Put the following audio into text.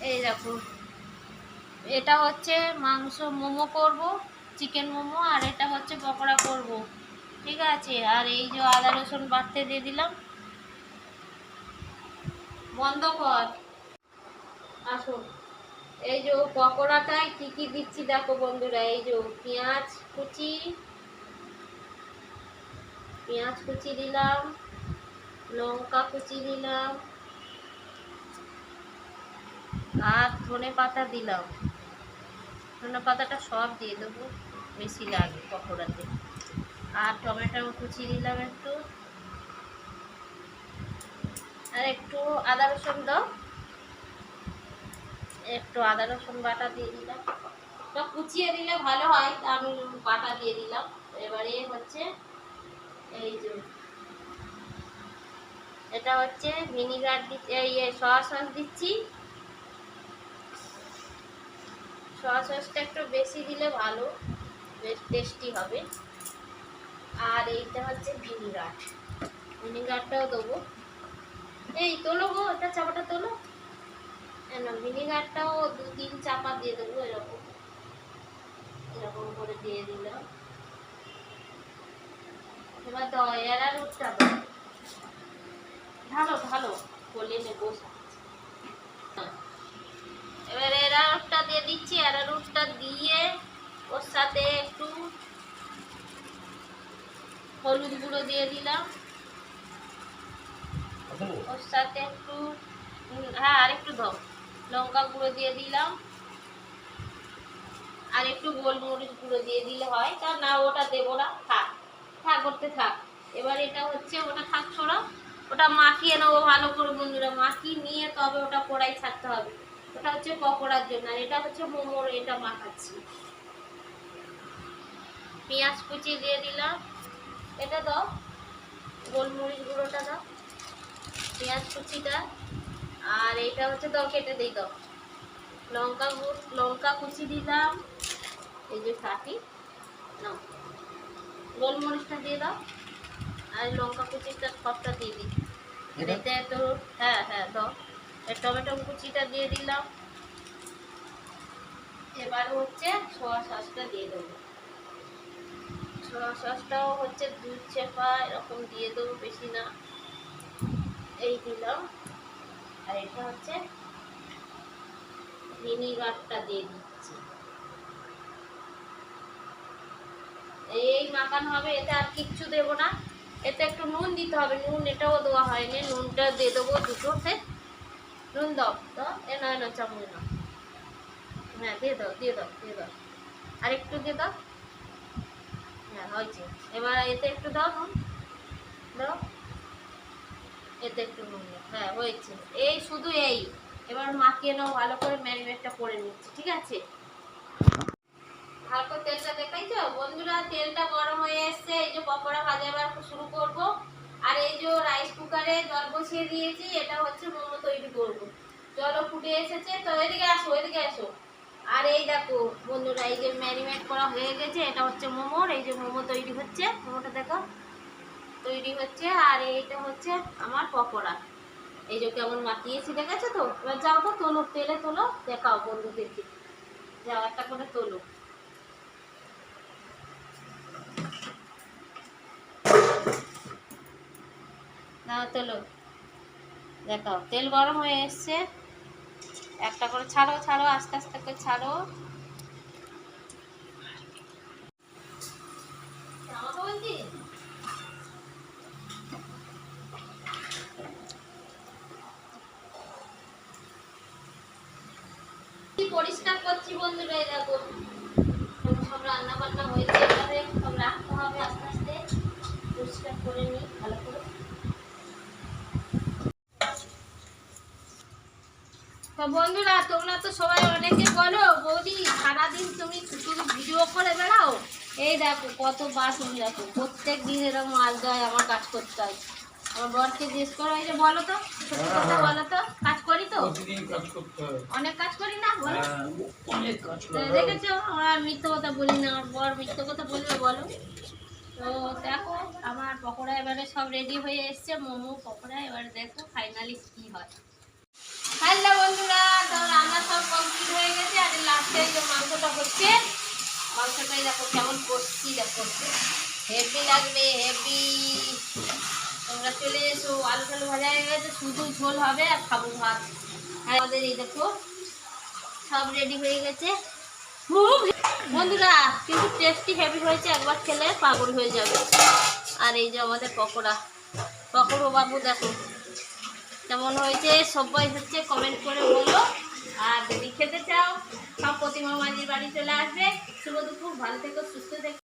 এই দেখো, এটা হচ্ছে মাংস মোমো করব, চিকেন মোমো, আর এটা হচ্ছে পকোড়া করব, ঠিক আছে। আর এই যে আদা রসুন বাটতে দিয়ে দিলাম। বন্ধ কর, আসুন। এই যে পকোড়াটায় কি কি দিচ্ছি দেখো বন্ধুরা। এই যে পেঁয়াজ কুচি দিলাম, লঙ্কা কুচি দিলাম, আর ধনে পাতা দিলাম। ধনে পাতাটা সব দিয়ে দেবো, বেশি লাগে পকোড়াতে। আর টমেটো কুচি দিলাম একটু, আর একটু আদা রসুন দাও, একটু আদা রসুন বাটা দিয়ে দিলাম। এটা কুচিয়ে দিলে ভালো হয়, তা আমি বাটা দিয়ে দিলাম। এবারে হচ্ছে এই যে এটা হচ্ছে ভিনিগার দিচ্ছি, এই সয়া সস দিচ্ছি। সয়া সসটা একটু বেশি দিলে ভালো, বেশ টেস্টি হবে। আর এইটা হচ্ছে ভিনিগারটাও দেবো। এই তোলো গো, এটা চাপাটা তোলো। না, ভিনিগারটাও 2-3 চাপা দিয়ে দেবো, এরকম এরকম করে দিয়ে দিলাম। এবার দাও অ্যারারুটটা দাও, ঢালো ঢালো, বলে নেবো। এবার অ্যারারুটটা দিয়ে দিচ্ছি। অ্যারারুটটা দিয়ে ওর সাথে একটু হলুদ গুঁড়ো দিয়ে দিলাম, ওর সাথে একটু হ্যাঁ আর একটু দাও, লঙ্কা গুঁড়ো দিয়ে দিলাম, আর একটু গোলমরিচ গুঁড়ো দিয়ে দিলে হয়। তা না ওটা দেবো না, থাক থাক করতে থাক। এবার এটা হচ্ছে ওটা থাক, ছোড়ো। ওটা মাখিয়ে নেবো ভালো করে বন্ধুরা, মাখিয়ে নিয়ে তবে ওটা কড়াই ছাড়তে হবে। ওটা হচ্ছে পকোড়ার জন্য, আর এটা হচ্ছে মোমোর, এটা মাখাচ্ছি। পেঁয়াজ কুচি দিয়ে দিলাম, এটা দাও, গোলমরিচ গুঁড়োটা দাও, পেঁয়াজ কুচিটা। আর এটা হচ্ছে দাও, কেটে দিই দাও, লঙ্কা কুচি দিলাম, এই যে কাটি নাও, গোলমরিচটা দিয়ে দাও, আর লঙ্কা কুচিটা সবটা দিয়ে দিই। এতে তো হ্যাঁ হ্যাঁ দাও, টমেটো কুচিটা দিয়ে দিলাম। এবার হচ্ছে সোয়া সসটা দিয়ে দেবো। সোয়া সসটাও হচ্ছে 2 চেপা এরকম দিয়ে দেবো, বেশি না, এই দিলাম। আর এটা হচ্ছে ভিনিগারটা দিয়ে দিচ্ছি। এই মাখানো হবে, এতে আর কিচ্ছু দেবো না। এতে একটু নুন দিতে হবে, নুন এটাও দেওয়া হয়নি, নুনটা দিয়ে দেবো দুটোতে। নুন দাও তো, এ নয় না চামচ না, হ্যাঁ দিয়ে দাও দিয়ে দাও দিয়ে দাও, আর একটু দিয়ে দাও। হ্যাঁ হয়েছে। এবার এতে একটু দাও নুন, দাও এতে একটু নুন দাও, হ্যাঁ হয়েছে। এই শুধু এই, এবার মাখিয়ে নাও ভালো করে, ম্যারিনেটটা করে নিচ্ছি, ঠিক আছে। ভালো করে তেলটা দেখাইছো বন্ধুরা, তেলটা গরম হয়ে এসছে। এই যে পকোড়া ভাজা এবার শুরু করব। আর এই যে রাইস কুকারে জল বসিয়ে দিয়েছি, এটা হচ্ছে মোমো তৈরি করব। জলও ফুটে এসেছে, তো এদিকে আসো এদিকে আসো। আর এই দেখো বন্ধুরা, এই যে ম্যারিনেট করা হয়ে গেছে, এটা হচ্ছে মোমোর। এই যে মোমো তৈরি হচ্ছে, মোমোটা দেখো তৈরি হচ্ছে। আর এইটা হচ্ছে আমার পকোড়া, এই যে কেমন মাখিয়েছি দেখেছো তো। এবার যাও তো তোলো, তেলে তোলো, দেখাও বন্ধুদেরকে, যাও একটা করে তোলো। নাও তোলো, দেখাও, তেল গরম হয়ে এসছে। একটা করে ছাড়ো ছাড়ো, আস্তে আস্তে করে ছাড়ো। পরিষ্কার করছি বন্ধুরা, এই দেখো সব রান্না বান্না হয়েছে, এবারে সব রাখতে হবে আস্তে আস্তে, পরিষ্কার করে নিই ভালো করে। তো বন্ধুরা, তোমরা তো সবাই অনেকে বলো বৌদি সারাদিন তুমি শুধু ভিডিও করে বেড়াও। এই দেখো কত বাসন, দেখো প্রত্যেক দিন এরকম মাছ দেয়, আমার কাজ করতে হয়। আমার বরকে জিজ্ঞেস করো, এই যে বলো তো সত্যি কথা বলো তো, কাজ করি তো অনেক কাজ করি না বলো, দেখেছো আমার মিথ্যে কথা বলি না, আমার বর মিথ্যে কথা বলবে বলো। তো দেখো আমার পকোড়া এবারে সব রেডি হয়ে এসছে, মোমো পকোড়া। এবারে দেখো ফাইনালি কি হয়। হ্যালো বন্ধুরা, তো রান্না সব কমপ্লিট হয়ে গেছে। আর লাস্টে এই যে মাংসটা হচ্ছে, মাংসটাই দেখো কেমন করছি, দেখো হেভি লাগবে, হেভি। তোমরা চলে এসো। আলু টালু ভাজা হয়ে গেছে, শুধু ঝোল হবে আর খাবো ভাত। আর আমাদের এই দেখো সব রেডি হয়ে গেছে বন্ধুরা, কিন্তু টেস্টি হেভি হয়েছে, একবার খেলে পাগল হয়ে যাবে। আর এই যে আমাদের পকোড়া, পকোড়ো বাবু দেখো কেমন হয়েছে, সবাই হচ্ছে কমেন্ট করে বলো। আর যদি খেতে চাও সব প্রতিমা মাঝির বাড়ি চলে আসবে। শুভ দুপুর, ভালো থেকো, সুস্থ থেকো।